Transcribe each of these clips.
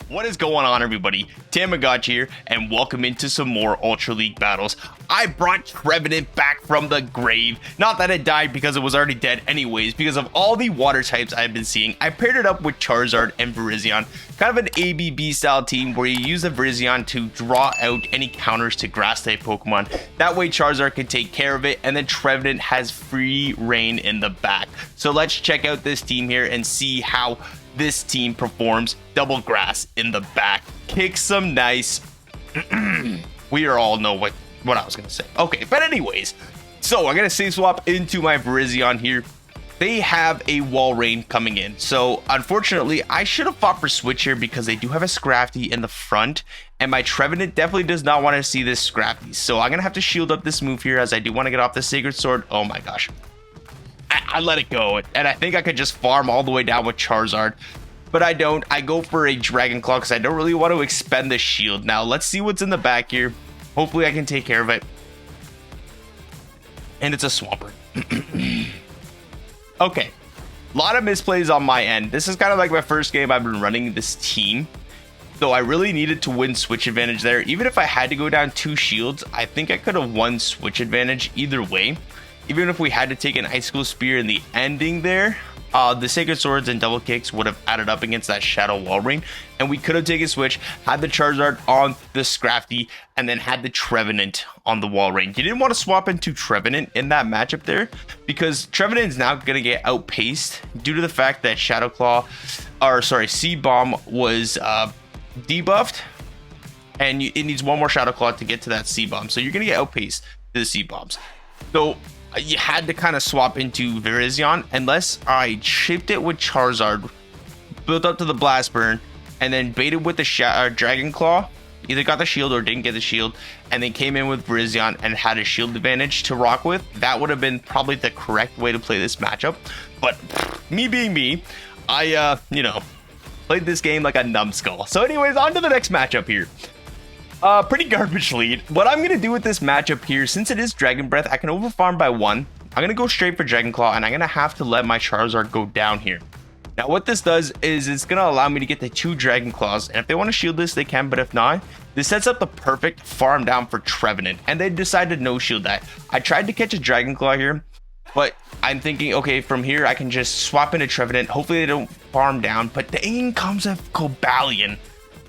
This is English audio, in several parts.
What is going on, everybody? Thammagotcha here, and welcome into some more Ultra League battles. I brought Trevenant back from the grave. Not that it died because it was already dead anyways, because of all the water types I've been seeing. I paired it up with Charizard and Virizion, kind of an ABB style team where you use the Virizion to draw out any counters to grass type Pokemon. That way Charizard can take care of it, and then Trevenant has free reign in the back. So let's check out this team here and see how this team performs. Double grass in the back, kick some nice we all know what I was gonna say. Okay, but anyways, so I'm gonna save swap into my Virizion here. They have a wall rain coming in, so unfortunately I should have fought for switch here because they do have a Scrafty in the front, and my Trevenant definitely does not want to see this Scrafty, so I'm gonna have to shield up this move here as I do want to get off the Sacred Sword. Oh my gosh, I let it go, and I think I could just farm all the way down with Charizard, but I don't. I go for a Dragon Claw because I don't really want to expend the shield. Now let's see what's in the back here. Hopefully I can take care of it, and it's a Swampert. Okay, a lot of misplays on my end. This is kind of like my first game I've been running this team, so I really needed to win switch advantage there. Even if I had to go down 2 shields, I think I could have won switch advantage either way. Even if we had to take an Icicle Spear in the ending there, the Sacred Swords and double kicks would have added up against that Shadow Wall Ring, and we could have taken switch, had the Charizard on the Scrafty, and then had the Trevenant on the Wall Ring. You didn't want to swap into Trevenant in that matchup there, because Trevenant is now going to get outpaced due to the fact that Seed Bomb was debuffed, and it needs one more Shadow Claw to get to that Seed Bomb, so you're going to get outpaced to the Seed Bombs. So you had to kind of swap into Virizion unless I shaped it with Charizard, built up to the Blast Burn, and then baited with the Dragon Claw, either got the shield or didn't get the shield, and then came in with Virizion and had a shield advantage to rock with. That would have been probably the correct way to play this matchup. But me being me, I played this game like a numbskull. So anyways, on to the next matchup here. Pretty garbage lead. What I'm going to do with this matchup here, since it is Dragon Breath, I can overfarm by 1. I'm going to go straight for Dragon Claw, and I'm going to have to let my Charizard go down here. Now, what this does is it's going to allow me to get the 2 Dragon Claws, and if they want to shield this, they can, but if not, this sets up the perfect farm down for Trevenant, and they decided to no shield that. I tried to catch a Dragon Claw here, but I'm thinking, okay, from here, I can just swap into Trevenant. Hopefully, they don't farm down, but in comes a Cobalion.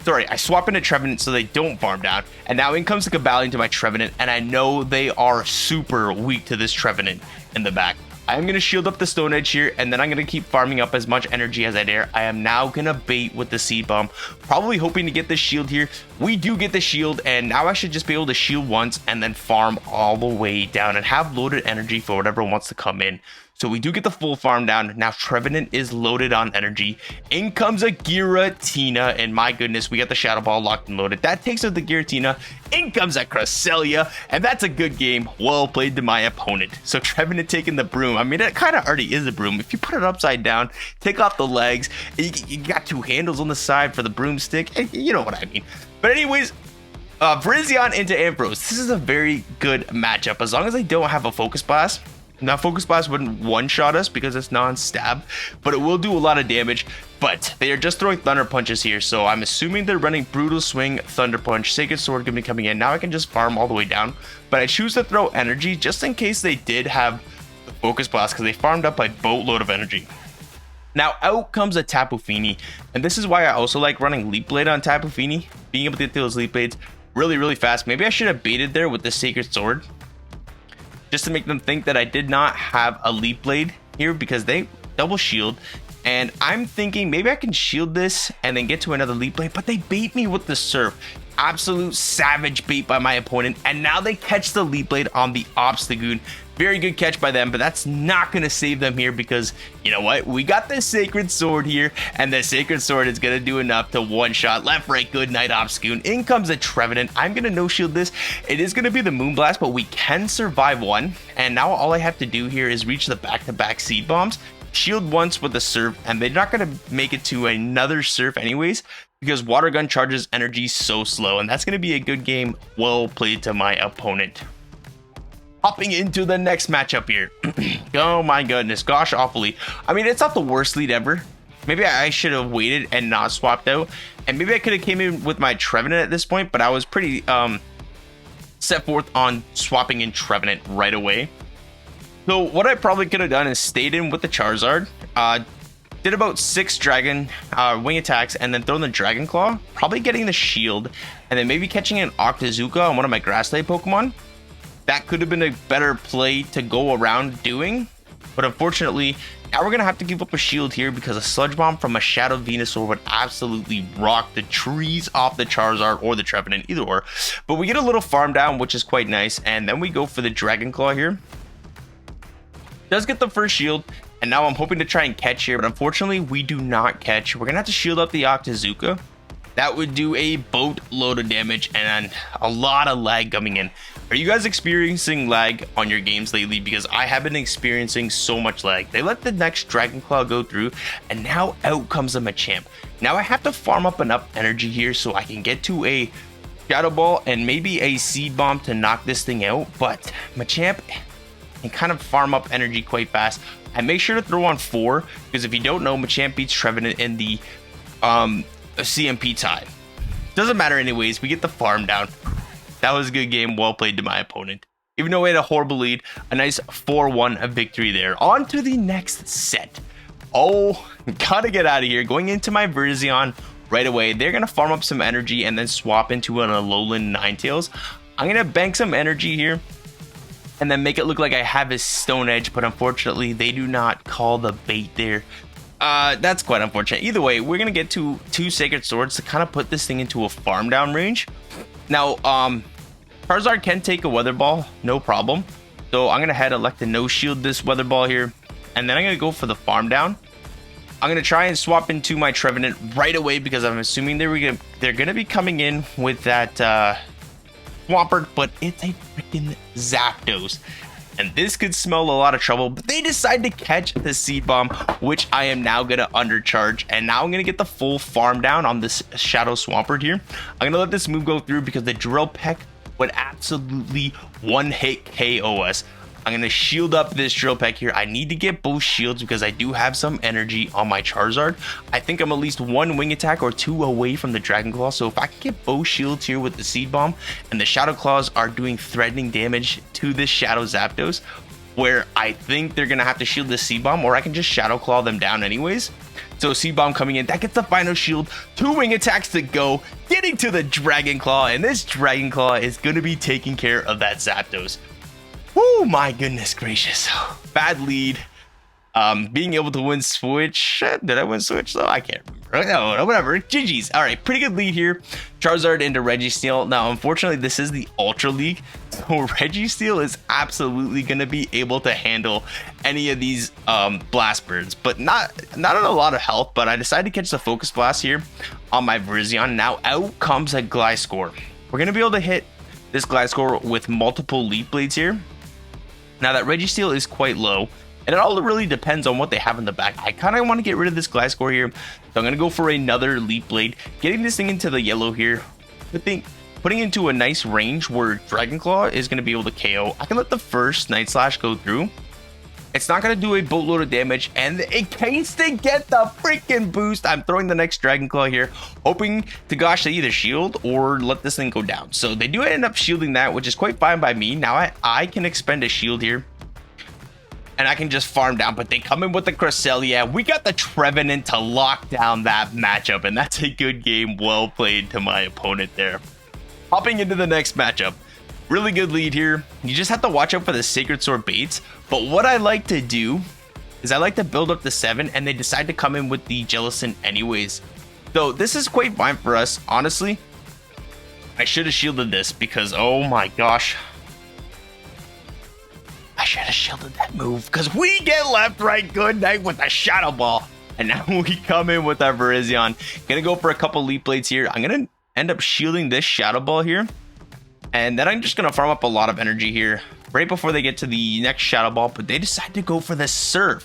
Sorry, I swap into Trevenant so they don't farm down, and now in comes the Cobalion to my Trevenant, and I know they are super weak to this Trevenant in the back. I'm going to shield up the Stone Edge here, and then I'm going to keep farming up as much energy as I dare. I am now going to bait with the Seed Bomb, probably hoping to get the shield here. We do get the shield, and now I should just be able to shield once and then farm all the way down and have loaded energy for whatever wants to come in. So we do get the full farm down. Now Trevenant is loaded on energy. In comes a Giratina, and my goodness, we got the Shadow Ball locked and loaded. That takes out the Giratina. In comes a Cresselia, and that's a good game. Well played to my opponent. So Trevenant taking the broom. I mean, it kind of already is a broom. If you put it upside down, take off the legs, you got 2 handles on the side for the broomstick. You know what I mean. But anyways, Virizion into Ampharos. This is a very good matchup as long as they don't have a Focus Blast. Now, Focus Blast wouldn't one-shot us because it's non-stab, but it will do a lot of damage. But they are just throwing Thunder Punches here, so I'm assuming they're running Brutal Swing, Thunder Punch, Sacred Sword gonna be coming in. Now I can just farm all the way down, but I choose to throw Energy just in case they did have the Focus Blast because they farmed up a boatload of energy. Now, out comes a Tapu Fini, and this is why I also like running Leap Blade on Tapu Fini, being able to get those Leap Blades really, really fast. Maybe I should have baited there with the Sacred Sword, just to make them think that I did not have a Leap Blade here because they double shield. And I'm thinking maybe I can shield this and then get to another Leap Blade, but they bait me with the Surf. Absolute savage bait by my opponent. And now they catch the Leap Blade on the Obstagoon. Very good catch by them, but that's not going to save them here because, you know what? We got the Sacred Sword here, and the Sacred Sword is going to do enough to one-shot. Left, right, good night, Obstagoon. In comes a Trevenant. I'm going to no-shield this. It is going to be the Moonblast, but we can survive one. And now all I have to do here is reach the back-to-back Seed Bombs, shield once with the Surf, and they're not going to make it to another Surf anyways because Water Gun charges energy so slow, and that's going to be a good game. Well played to my opponent. Hopping into the next matchup here. Oh my goodness, gosh awfully. I mean, it's not the worst lead ever. Maybe I should have waited and not swapped out And maybe I could have came in with my Trevenant at this point, but I was pretty set forth on swapping in Trevenant right away. So what I probably could have done is stayed in with the Charizard, did about 6 dragon wing attacks, and then thrown the Dragon Claw, probably getting the shield, and then maybe catching an Octazooka on one of my grass type Pokemon. That could have been a better play to go around doing, but unfortunately, now we're gonna have to give up a shield here because a Sludge Bomb from a Shadow Venusaur would absolutely rock the trees off the Charizard or the Trevenant, either or. But we get a little farm down, which is quite nice, and then we go for the Dragon Claw here. Does get the first shield, and now I'm hoping to try and catch here, but unfortunately we do not catch. We're gonna have to shield up the Octazooka. That would do a boatload of damage and a lot of lag coming in. Are you guys experiencing lag on your games lately? Because I have been experiencing so much lag. They let the next Dragon Claw go through, and now out comes a Machamp. Now I have to farm up enough energy here so I can get to a Shadow Ball and maybe a Seed Bomb to knock this thing out, but Machamp and kind of farm up energy quite fast. I make sure to throw on 4 because if you don't know, Machamp beats Trevenant in the CMP tie. Doesn't matter anyways, we get the farm down. That was a good game, well played to my opponent. Even though we had a horrible lead, a nice 4-1 victory there. On to the next set. Oh, gotta get out of here. Going into my Virizion right away. They're gonna farm up some energy and then swap into an Alolan Ninetales. I'm gonna bank some energy here and then make it look like I have his Stone Edge, but unfortunately they do not call the bait there. That's quite unfortunate. Either way, we're gonna get to 2 Sacred Swords to kind of put this thing into a farm down range. Now, Charizard can take a Weather Ball, no problem. So I'm gonna elect to no shield this Weather Ball here, and then I'm gonna go for the farm down. I'm gonna try and swap into my Trevenant right away because I'm assuming they're gonna be coming in with that Swampert, but it's a freaking Zapdos. And this could smell a lot of trouble, but they decide to catch the Seed Bomb, which I am now going to undercharge. And now I'm going to get the full farm down on this Shadow Swampert here. I'm going to let this move go through because the Drill Peck would absolutely one-hit KO us. I'm going to shield up this Drill Peck here. I need to get both shields because I do have some energy on my Charizard. I think I'm at least 1 wing attack or 2 away from the Dragon Claw. So if I can get both shields here with the Seed Bomb, and the Shadow Claws are doing threatening damage to this Shadow Zapdos, where I think they're going to have to shield the Seed Bomb, or I can just Shadow Claw them down anyways. So Seed Bomb coming in, that gets the final shield, 2 wing attacks to go, getting to the Dragon Claw, and this Dragon Claw is going to be taking care of that Zapdos. Oh my goodness gracious. Bad lead. Being able to win Switch. Did I win Switch though? I can't remember. No, whatever. GG's. All right, pretty good lead here. Charizard into Registeel. Now, unfortunately, this is the Ultra League, so Registeel is absolutely going to be able to handle any of these Blast Birds, but not on a lot of health. But I decided to catch the Focus Blast here on my Virizion. Now, out comes a Gliscor. We're going to be able to hit this Gliscor with multiple Leaf Blades here. Now that Registeel is quite low, and it all really depends on what they have in the back. I kind of want to get rid of this Gliscor here, so I'm going to go for another Leaf Blade, getting this thing into the yellow here. I think putting into a nice range where Dragon Claw is going to be able to KO. I can let the first Night Slash go through. It's not going to do a boatload of damage, and in case they get the freaking boost, I'm throwing the next Dragon Claw here, hoping to gosh they either shield or let this thing go down. So they do end up shielding that, which is quite fine by me. Now I can expend a shield here, and I can just farm down, but they come in with the Cresselia. We got the Trevenant to lock down that matchup, and that's a good game. Well played to my opponent there. Hopping into the next matchup. Really good lead here. You just have to watch out for the Sacred Sword baits. But what I like to do is I like to build up to 7, and they decide to come in with the Jellicent anyways. So this is quite fine for us. Honestly, I should have shielded this because, oh my gosh. I should have shielded that move because we get left, right, good night with the Shadow Ball. And now we come in with our Virizion. Gonna go for a couple Leaf Blades here. I'm gonna end up shielding this Shadow Ball here. And then I'm just going to farm up a lot of energy here right before they get to the next Shadow Ball. But they decide to go for the Surf.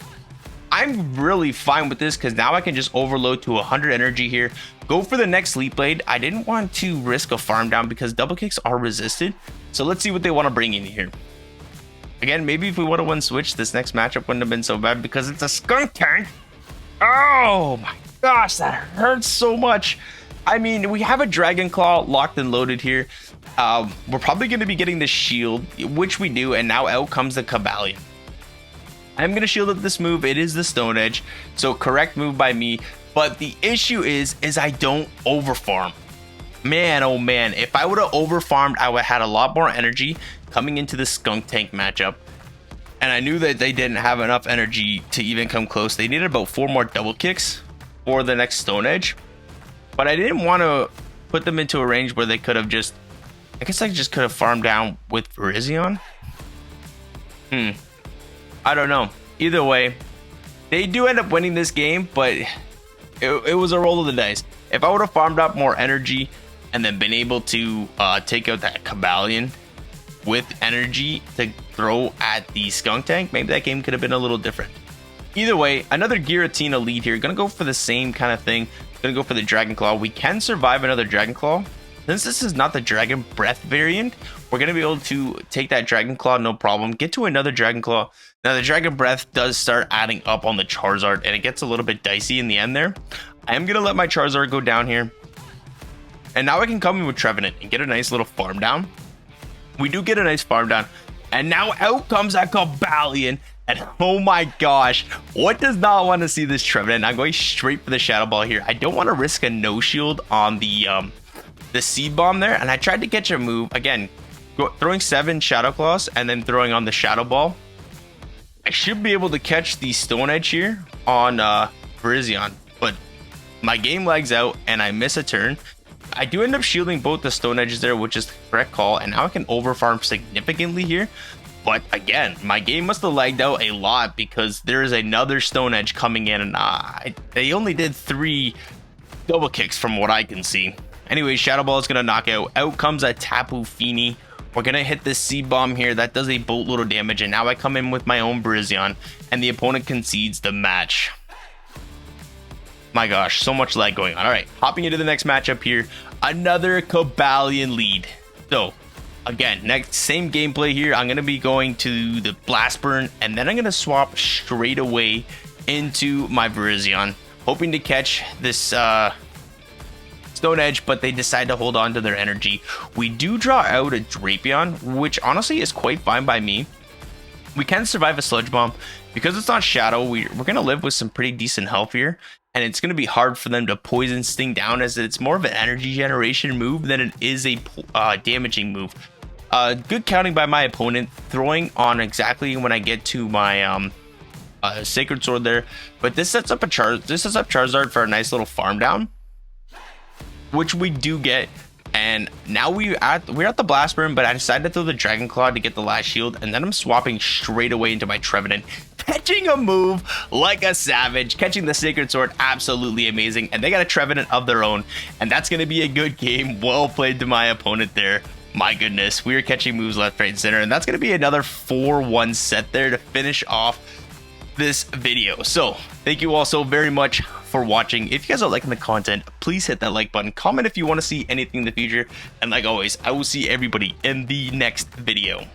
I'm really fine with this because now I can just overload to 100 energy here. Go for the next Leaf Blade. I didn't want to risk a farm down because double kicks are resisted. So let's see what they want to bring in here. Again, maybe if we would have won Switch, this next matchup wouldn't have been so bad because it's a Skunk Tank. Oh my gosh, that hurts so much. I mean, we have a Dragon Claw locked and loaded here. We're probably going to be getting the shield, which we do, and now out comes the Cobalion. I'm going to shield up this move. It is the Stone Edge, so correct move by me. But the issue is I don't overfarm. Man, oh man, if I would have overfarmed, I would have had a lot more energy coming into the Skunk Tank matchup. And I knew that they didn't have enough energy to even come close. They needed about 4 more double kicks for the next Stone Edge. But I didn't want to put them into a range where they could have just... I guess I just could have farmed down with Virizion. I don't know. Either way, they do end up winning this game, but it was a roll of the dice. If I would have farmed up more energy and then been able to take out that Cobalion with energy to throw at the Skunk Tank, maybe that game could have been a little different. Either way, another Giratina lead here. Gonna go for the same kind of thing. Gonna go for the Dragon Claw. We can survive another Dragon Claw. Since this is not the Dragon Breath variant, we're gonna be able to take that Dragon Claw, no problem. Get to another Dragon Claw. Now the Dragon Breath does start adding up on the Charizard, and it gets a little bit dicey in the end there. I am gonna let my Charizard go down here. And now I can come in with Trevenant and get a nice little farm down. We do get a nice farm down. And now out comes that Cobalion. And oh my gosh, what does not want to see this Trevenant? I'm going straight for the Shadow Ball here. I don't want to risk a no shield on the Seed Bomb there. And I tried to catch a move. Again, throwing 7 Shadow Claws and then throwing on the Shadow Ball. I should be able to catch the Stone Edge here on Virizion. But my game lags out and I miss a turn. I do end up shielding both the Stone Edges there, which is the correct call. And now I can overfarm significantly here. But again, my game must have lagged out a lot because there is another Stone Edge coming in, and they only did 3 double kicks from what I can see. Anyway, Shadow Ball is going to knock out. Out comes a Tapu Fini. We're going to hit this Seed Bomb here. That does a boatload of damage, and now I come in with my own Virizion, and the opponent concedes the match. My gosh, so much lag going on. All right, hopping into the next matchup here. Another Cobalion lead. So... again, next same gameplay here. I'm going to be going to the Blast Burn, and then I'm going to swap straight away into my Virizion, hoping to catch this Stone Edge, but they decide to hold on to their energy. We do draw out a Drapion, which honestly is quite fine by me. We can survive a Sludge Bomb. Because it's not Shadow, we're going to live with some pretty decent health here. And it's going to be hard for them to Poison Sting down, as it's more of an energy generation move than it is a damaging move. Good counting by my opponent, throwing on exactly when I get to my Sacred Sword there. But this sets up Charizard for a nice little farm down, which we do get. And now we're at the Blast Burn, but I decided to throw the Dragon Claw to get the last shield, and then I'm swapping straight away into my Trevenant, catching a move like a savage, catching the Sacred Sword, absolutely amazing. And they got a Trevenant of their own, and that's going to be a good game. Well played to my opponent there. My goodness, we are catching moves left, right, and center, and that's going to be another 4-1 set there to finish off this video. So thank you all so very much for watching. If you guys are liking the content, please hit that like button, comment if you want to see anything in the future, and like always, I will see everybody in the next video.